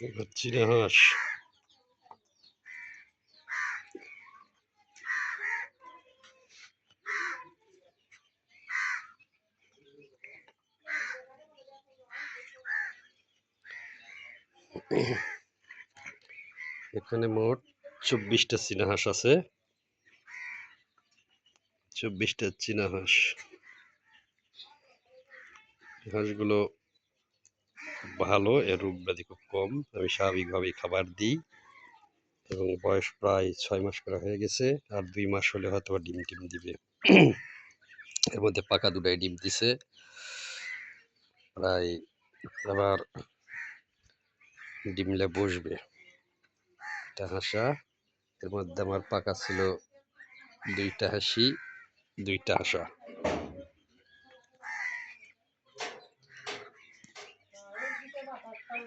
এবার চীনা হাঁস। এখানে মোট 24টা চীনা হাঁস আছে। 24টা চীনা হাঁস। হাঁসগুলো ভালো, এর রোগ ব্যাধি খুব কম। আমি স্বাভাবিকভাবেই খাবার দিই এবং বয়স প্রায় 6 মাস করে হয়ে গেছে। আর 2 মাস হলে হয়তো ডিম টিম দিবে। এর মধ্যে পাকা দুটাই ডিম দিছে প্রায়, আবার ডিমলে বসবে। এটা হাঁসা। এর মধ্যে আমার পাকা ছিল 2টা হাসি, 2টা হাঁসা।